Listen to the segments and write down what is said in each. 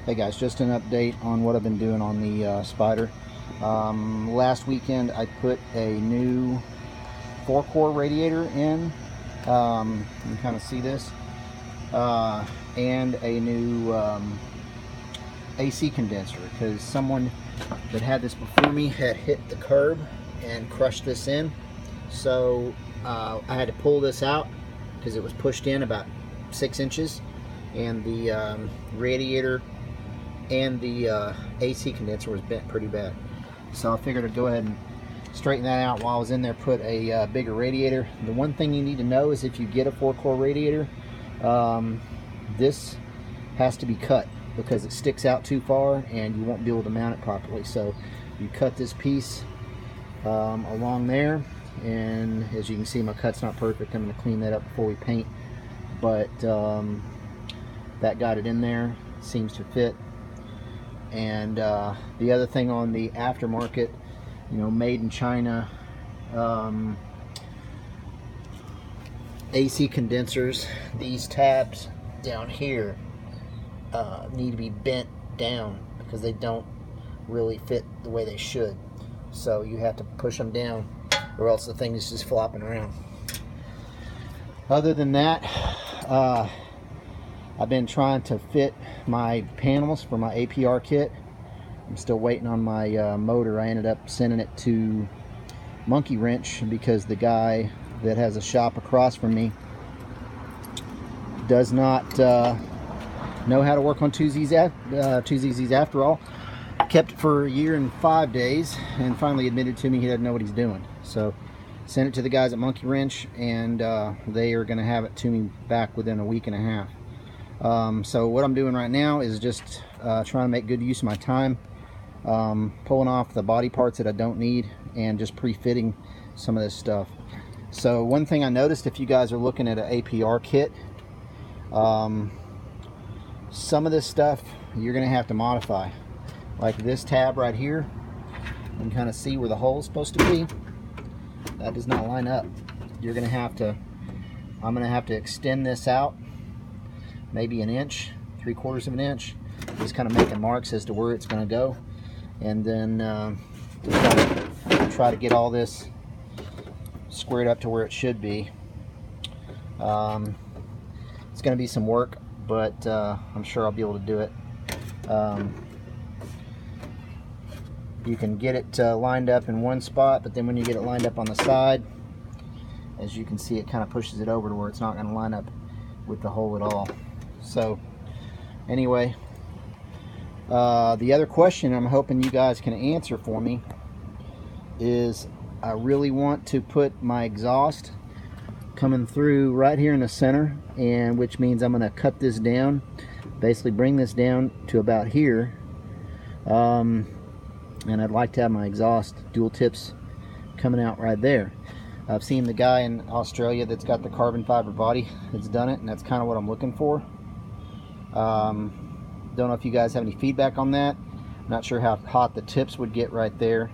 Hey guys, just an update on what I've been doing on the Spyder. Last weekend I put a new 4-core radiator in. You can kind of see this. And a new AC condenser, because someone that had this before me had hit the curb and crushed this in. So I had to pull this out because it was pushed in about 6 inches, and the radiator and the AC condenser was bent pretty bad. So I figured I'd go ahead and straighten that out while I was in there, put a bigger radiator. The one thing you need to know is if you get a 4-core radiator, this has to be cut because it sticks out too far and you won't be able to mount it properly. So you cut this piece along there, and as you can see, my cut's not perfect. I'm going to clean that up before we paint, but that got it in there. Seems to fit. And the other thing on the aftermarket, you know, made in China AC condensers, these tabs down here need to be bent down because they don't really fit the way they should. So you have to push them down, or else the thing is just flopping around. Other than that, I've been trying to fit my panels for my APR kit. I'm still waiting on my motor. I ended up sending it to Monkey Wrench because the guy that has a shop across from me does not know how to work on 2ZZs after all. Kept it for a year and 5 days and finally admitted to me he doesn't know what he's doing. So sent it to the guys at Monkey Wrench, and they are going to have it to me back within a week and a half. So what I'm doing right now is just trying to make good use of my time, pulling off the body parts that I don't need and just pre-fitting some of this stuff. So one thing I noticed, if you guys are looking at an APR kit, some of this stuff you're going to have to modify. Like this tab right here, you can kind of see where the hole is supposed to be. That does not line up. You're going to have to, I'm going to have to extend this out maybe an inch, 3/4 of an inch, just kind of making marks as to where it's going to go, and then try to get all this squared up to where it should be. It's going to be some work, but I'm sure I'll be able to do it. You can get it lined up in one spot, but then when you get it lined up on the side, as you can see, it kind of pushes it over to where it's not going to line up with the hole at all. So anyway, the other question I'm hoping you guys can answer for me is, I really want to put my exhaust coming through right here in the center, and which means I'm going to cut this down, basically bring this down to about here, and I'd like to have my exhaust dual tips coming out right there. I've seen the guy in Australia that's got the carbon fiber body that's done it, and that's kind of what I'm looking for. Don't know if you guys have any feedback on that. I'm not sure how hot the tips would get right there.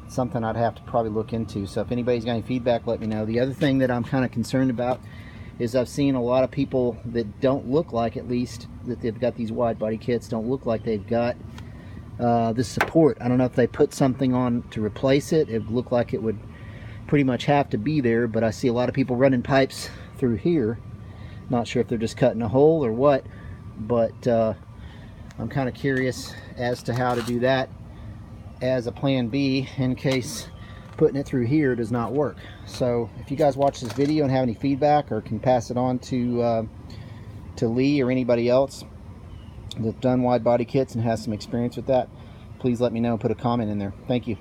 Something I'd have to probably look into. So if anybody's got any feedback, let me know. The other thing that I'm kind of concerned about is I've seen a lot of people that don't look like, at least that they've got these wide body kits, don't look like they've got this support. I don't know if they put something on to replace it. It would look like it would pretty much have to be there, but I see a lot of people running pipes through here. Not sure if they're just cutting a hole or what, but I'm kind of curious as to how to do that as a plan B in case putting it through here does not work. So if you guys watch this video and have any feedback, or can pass it on to Lee or anybody else that's done wide body kits and has some experience with that, please let me know and put a comment in there. Thank you.